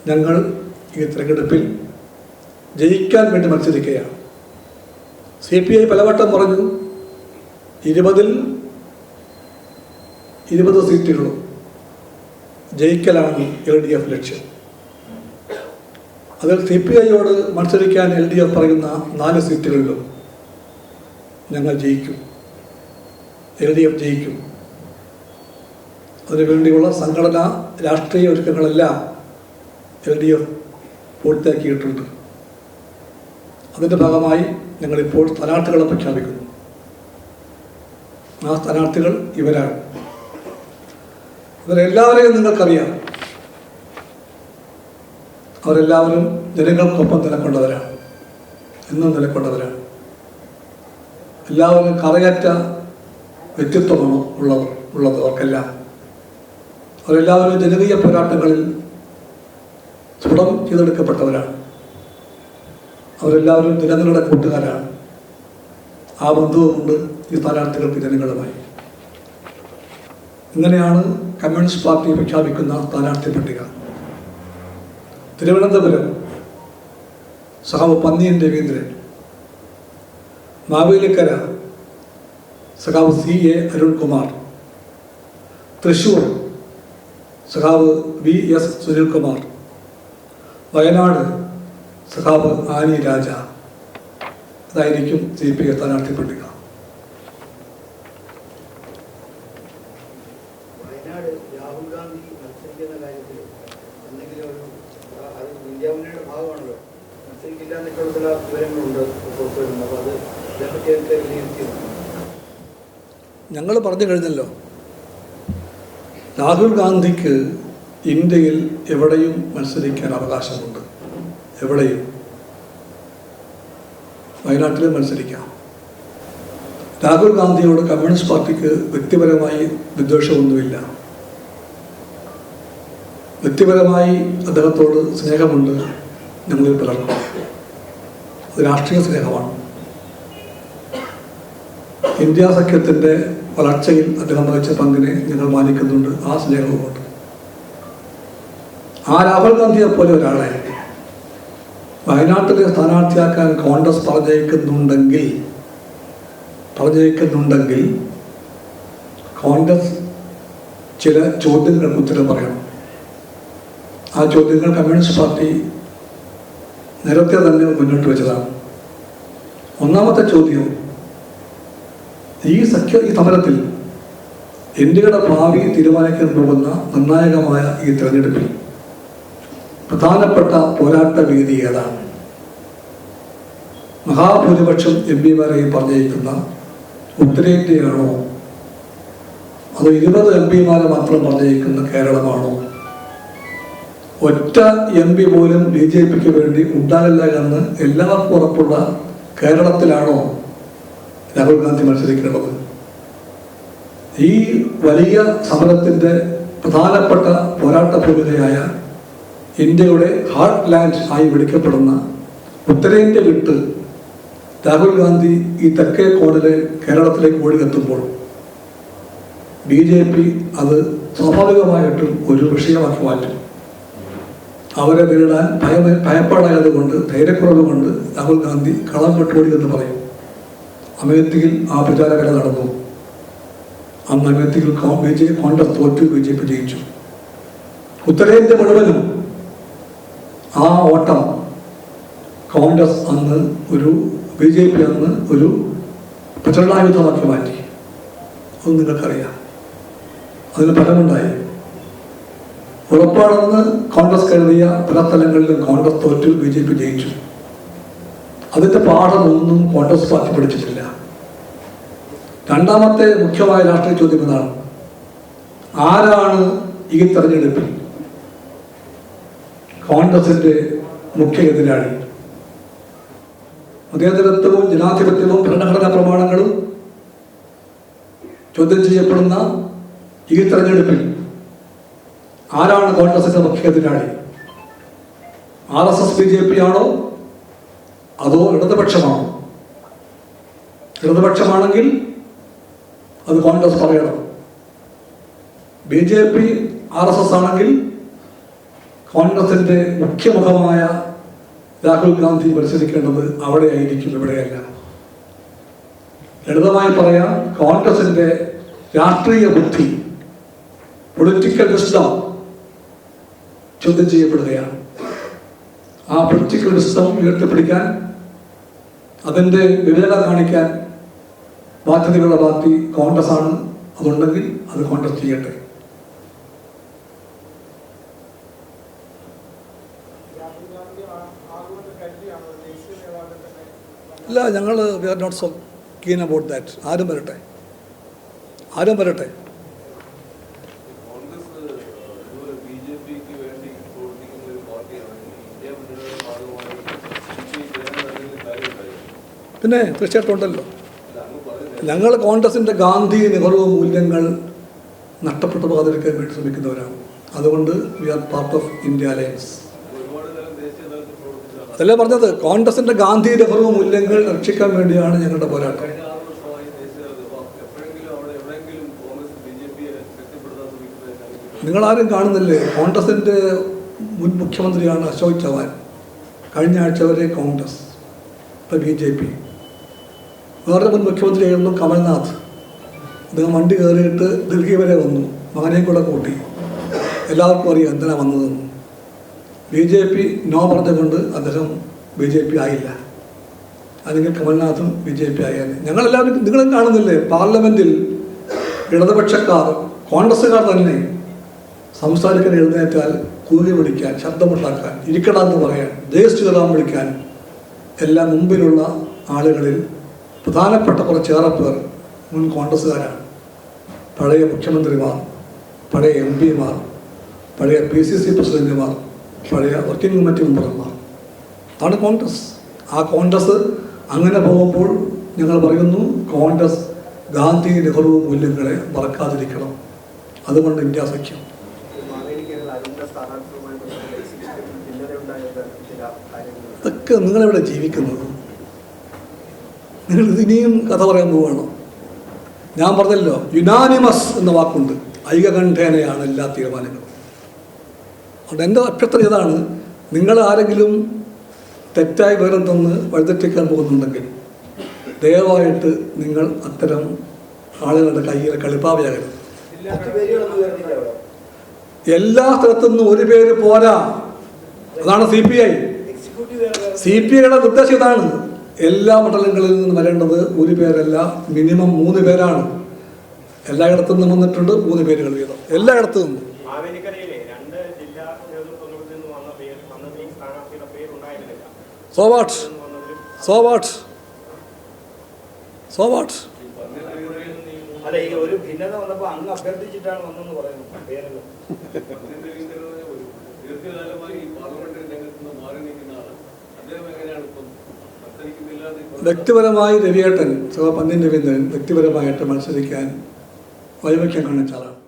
ഞങ്ങൾ ഈ തെരഞ്ഞെടുപ്പിൽ ജയിക്കാൻ വേണ്ടി മത്സരിക്കുകയാണ്. CPI പലവട്ടം പറഞ്ഞു 20-ൽ 20 സീറ്റുകളും ജയിക്കലാണ് LDF ലക്ഷ്യം. അതിൽ CPIയോട് മത്സരിക്കാൻ LDF പറയുന്ന 4 സീറ്റുകളിലും ഞങ്ങൾ ജയിക്കും, LDF ജയിക്കും. അതിനുവേണ്ടിയുള്ള സംഘടനാ രാഷ്ട്രീയ ഒരുക്കങ്ങളെല്ലാം LDF പൂർത്തിയാക്കിയിട്ടുണ്ട്. അതിൻ്റെ ഭാഗമായി ഞങ്ങളിപ്പോൾ സ്ഥാനാർത്ഥികളെ പ്രഖ്യാപിക്കുന്നു. ആ സ്ഥാനാർത്ഥികൾ ഇവരാണ്. ഇവരെല്ലാവരെയും നിങ്ങൾക്കറിയാം. അവരെല്ലാവരും ജനങ്ങൾക്കൊപ്പം നിലകൊണ്ടവരാണ്, എന്നും നിലകൊണ്ടവരാണ്. എല്ലാവരും കറയറ്റ വ്യക്തിത്വമാണ് ഉള്ളത് അവർക്കെല്ലാം. അവരെല്ലാവരും ജനകീയ പോരാട്ടങ്ങളിൽ സ്ഫുടം ചെയ്തെടുക്കപ്പെട്ടവരാണ്. അവരെല്ലാവരും ജനങ്ങളുടെ കൂട്ടുകാരാണ്. ആ ബന്ധവുമുണ്ട് ഈ സ്ഥാനാർത്ഥികൾക്ക് ജനങ്ങളുമായി. ഇങ്ങനെയാണ് കമ്മ്യൂണിസ്റ്റ് പാർട്ടി പ്രഖ്യാപിക്കുന്ന സ്ഥാനാർത്ഥി പട്ടിക. തിരുവനന്തപുരം സഖാവ് പന്നിയൻ രവീന്ദ്രൻ, മാവേലിക്കര സഖാവ് CA അരുൺകുമാർ, തൃശ്ശൂർ സഖാവ് VS സുനിൽകുമാർ, വയനാട് സഖാവ് ആനി രാജ. ഇതായിരിക്കും CPI സ്ഥാനാർത്ഥി പട്ടിക. ഞങ്ങൾ പറഞ്ഞു കഴിഞ്ഞല്ലോ, രാഹുൽ ഗാന്ധിക്ക് ഇന്ത്യയിൽ എവിടെയും മത്സരിക്കാൻ അവകാശമുണ്ട്. എവിടെയും, വയനാട്ടിലും മത്സരിക്കാം. രാഹുൽ ഗാന്ധിയോട് കമ്മ്യൂണിസ്റ്റ് പാർട്ടിക്ക് വ്യക്തിപരമായി വിദ്വേഷമൊന്നുമില്ല. വ്യക്തിപരമായി അദ്ദേഹത്തോട് സ്നേഹമുണ്ട് ഞങ്ങളിൽ പലർക്കും. അത് രാഷ്ട്രീയ സ്നേഹമാണ്. ഇന്ത്യ സഖ്യത്തിൻ്റെ വളർച്ചയിൽ അദ്ദേഹം വഹിച്ച പങ്കിനെ ഞങ്ങൾ മാനിക്കുന്നുണ്ട്. ആ സ്നേഹവുമുണ്ട്. ആ രാഹുൽ ഗാന്ധിയെ പോലെ ഒരാളെ വയനാട്ടിലെ സ്ഥാനാർത്ഥിയാക്കാൻ കോൺഗ്രസ് പറഞ്ഞേക്കുന്നുണ്ടെങ്കിൽ കോൺഗ്രസ് ചില ചോദ്യങ്ങൾക്ക് ഉത്തരം പറയണം. ആ ചോദ്യങ്ങൾ കമ്മ്യൂണിസ്റ്റ് പാർട്ടി നേരത്തെ തന്നെ മുന്നോട്ട് വെച്ചതാണ്. ഒന്നാമത്തെ ചോദ്യം, ഈ സമരത്തിൽ ഇന്ത്യയുടെ ഭാവി തീരുമാനിക്കാൻ പോകുന്ന നിർണായകമായ ഈ തെരഞ്ഞെടുപ്പിൽ പ്രധാനപ്പെട്ട പോരാട്ട വേദി ഏതാണ്? മഹാഭൂരിപക്ഷം MP-മാരെയും പറഞ്ഞിരിക്കുന്ന ഉത്തരേന്ത്യയാണോ, അതോ 20 MP-മാരെ മാത്രം പറഞ്ഞിരിക്കുന്ന കേരളമാണോ? ഒറ്റ MP പോലും BJPക്ക് വേണ്ടി ഉണ്ടാകില്ല എന്ന് എല്ലാവർക്കും ഉറപ്പുള്ള കേരളത്തിലാണോ രാഹുൽ ഗാന്ധി മത്സരിക്കേണ്ടത്? ഈ വലിയ സമരത്തിൻ്റെ പ്രധാനപ്പെട്ട പോരാട്ട ഭൂമികയായ ഇന്ത്യയുടെ ഹാർട്ട് ലാൻഡ് ആയി വിളിക്കപ്പെടുന്ന ഉത്തരേന്ത്യ വിട്ട് രാഹുൽ ഗാന്ധി ഈ തെക്കേ കോണിലെ കേരളത്തിലേക്ക് ഓടിയെത്തുമ്പോൾ BJP അത് സ്വാഭാവികമായിട്ടും ഒരു വിഷയമാക്കി മാറ്റും. അവരെ നേരിടാൻ ഭയപ്പാടായതുകൊണ്ട്, ധൈര്യക്കുറവ് കൊണ്ട് രാഹുൽ ഗാന്ധി കളം വിട്ടോടി എന്ന് പറയും. അമേത്തിയിൽ ആ പ്രചാരകര നടന്നു. അന്ന് അമേത്തിയിൽ കോൺഗ്രസ് തോറ്റു, BJP ജയിച്ചു. ഉത്തരേന്ത്യ മുഴുവനും ആ ഓട്ടം കോൺഗ്രസ് അന്ന് BJP അന്ന് ഒരു പ്രചരണായുധമാക്കി മാറ്റി. അത് നിങ്ങൾക്കറിയാം. അതിന് ഫലമുണ്ടായി. ഉറപ്പാണെന്ന് കോൺഗ്രസ് കരുതിയ പല സ്ഥലങ്ങളിലും കോൺഗ്രസ് തോറ്റു, BJP ജയിച്ചു. അതിൻ്റെ പാഠമൊന്നും കോൺഗ്രസ് പാർട്ടി പഠിച്ചിട്ടില്ല. രണ്ടാമത്തെ മുഖ്യമായ രാഷ്ട്രീയ ചോദ്യം ഇതാണ്: ആരാണ് ഈ തെരഞ്ഞെടുപ്പിൽ കോൺഗ്രസിൻ്റെ മുഖ്യ എതിരാളി? മതേതരത്വവും ജനാധിപത്യവും ഭരണഘടനാ പ്രമാണങ്ങളും ചോദ്യം ചെയ്യപ്പെടുന്ന ഈ തെരഞ്ഞെടുപ്പിൽ ആരാണ് കോൺഗ്രസിന്റെ മുഖ്യ എതിരാളി? RSS BJP ആണോ, അതോ ഇടതുപക്ഷമാണോ? ഇടതുപക്ഷമാണെങ്കിൽ അത് കോൺഗ്രസ് പറയണം. BJP RSS ആണെങ്കിൽ കോൺഗ്രസിൻ്റെ മുഖ്യമുഖമായ രാഹുൽ ഗാന്ധി മത്സരിക്കേണ്ടത് അവിടെയായിരിക്കും, ഇവിടെയല്ല. ലളിതമായി പറയാം, കോൺഗ്രസിൻ്റെ രാഷ്ട്രീയ ബുദ്ധി, പൊളിറ്റിക്കൽ വിസ്ഡം ചോദ്യം ചെയ്യപ്പെടുകയാണ്. ആ പൊളിറ്റിക്കൽ വിസ്ഡം ഉയർത്തിപ്പിടിക്കാൻ, അതിൻ്റെ വിവേകത കാണിക്കാൻ ബാധ്യതയുള്ള പാർട്ടി കോൺഗ്രസ് ആണ്. അതുണ്ടെങ്കിൽ അത് കോൺഗ്രസ് ചെയ്യട്ടെ. ഇല്ല, ഞങ്ങൾ we are not so keen about that. ആരും വരട്ടെ. പിന്നെ തീർച്ചയായിട്ടും ഉണ്ടല്ലോ. ഞങ്ങൾ കോൺഗ്രസിൻ്റെ ഗാന്ധി നെഹ്റു മൂല്യങ്ങൾ നഷ്ടപ്പെട്ടു പോകാതിരിക്കാൻ വേണ്ടി ശ്രമിക്കുന്നവരാണ്. അതുകൊണ്ട് we are part of India alliance. അതല്ലേ പറഞ്ഞത്, കോൺഗ്രസിൻ്റെ ഗാന്ധി നെഹ്റു മൂല്യങ്ങൾ രക്ഷിക്കാൻ വേണ്ടിയാണ് ഞങ്ങളുടെ പോരാട്ടം. നിങ്ങളാരും കാണുന്നില്ലേ, കോൺഗ്രസിൻ്റെ മുൻ മുഖ്യമന്ത്രിയാണ് അശോക് ചവാൻ. കഴിഞ്ഞ ആഴ്ച വരെ കോൺഗ്രസ്, ഇപ്പോൾ BJP. വേറെ മുൻ മുഖ്യമന്ത്രിയായിരുന്നു കമൽനാഥ്. അദ്ദേഹം വണ്ടി കയറിയിട്ട് ഡൽഹി വരെ വന്നു, മകനെയും കൂടെ കൂട്ടി. എല്ലാവർക്കും അറിയാം എന്തിനാണ് വന്നതെന്ന്. BJP നോ പറഞ്ഞുകൊണ്ട് അദ്ദേഹം BJP ആയില്ല. അല്ലെങ്കിൽ കമൽനാഥും BJP ആയാൽ. ഞങ്ങളെല്ലാവരും നിങ്ങളും കാണുന്നില്ലേ, പാർലമെൻറ്റിൽ ഇടതുപക്ഷക്കാർ, കോൺഗ്രസ്സുകാർ തന്നെ സംസാരിക്കാൻ എഴുന്നേറ്റാൽ കൂലി പിടിക്കാൻ, ശബ്ദമുണ്ടാക്കാൻ, ഇരിക്കണമെന്ന് പറയാൻ, ജയ് ശ്രീറാം വിളിക്കാൻ എല്ലാം മുമ്പിലുള്ള ആളുകളിൽ പ്രധാനപ്പെട്ട കുറച്ചേറെ പേർ മുൻ കോൺഗ്രസ്സുകാരാണ്. പഴയ മുഖ്യമന്ത്രിമാർ, പഴയ MP മാർ, പഴയ PCC പ്രസിഡന്റുമാർ, പഴയ വർക്കിംഗ് കമ്മിറ്റി മെമ്പർമാർ. അതാണ് കോൺഗ്രസ്. ആ കോൺഗ്രസ് അങ്ങനെ പോകുമ്പോൾ ഞങ്ങൾ പറയുന്നു, കോൺഗ്രസ് ഗാന്ധി നെഹ്റു മൂല്യങ്ങളെ മറക്കാതിരിക്കണം. അതുകൊണ്ട് ഇന്ത്യ സഖ്യം. ഇതൊക്കെ നിങ്ങളെവിടെ ജീവിക്കുന്നത്? നിങ്ങൾ ഇതിനെയും കഥ പറയാൻ പോവുകയാണോ? ഞാൻ പറഞ്ഞല്ലോ, യുനാനിമസ് എന്ന വാക്കുണ്ട്. ഐകകണ്ഠേനയാണ് എല്ലാ തീരുമാനങ്ങളും. അതുകൊണ്ട് എൻ്റെ അഭ്യർത്ഥന ഇതാണ്, നിങ്ങൾ ആരെങ്കിലും തെറ്റായി വിവരം തന്ന് വഴിതെറ്റിക്കാൻ പോകുന്നുണ്ടെങ്കിൽ ദയവായിട്ട് നിങ്ങൾ അത്തരം ആളുകളുടെ കയ്യിൽ കളിപ്പാവയാകരുത്. എല്ലാ സ്ഥലത്തുനിന്നും ഒരു പേര് പോരാ. അതാണ് CPIയുടെ നിർദ്ദേശം ഇതാണ്. എല്ലാ മണ്ഡലങ്ങളിൽ നിന്നും വരേണ്ടത് ഒരു പേരല്ല, മിനിമം 3 പേരാണ്. എല്ലായിടത്തു നിന്നും വന്നിട്ടുണ്ട് 3 പേരുകൾ വീതം, എല്ലായിടത്തു നിന്നും. So what? അല്ല, ഈ ഒരു ഭിന്നത വന്നപ്പോൾ അങ്ങ് അഭ്യർത്ഥിച്ചിട്ടാണ് വന്നെന്ന് പറയുന്നു. വ്യക്തിപരമായി രവിയേട്ടൻ, പന്ന്യൻ രവീന്ദ്രൻ വ്യക്തിപരമായിട്ട് മത്സരിക്കാൻ വൈമുഖ്യം കാണിച്ച ആളാണ്.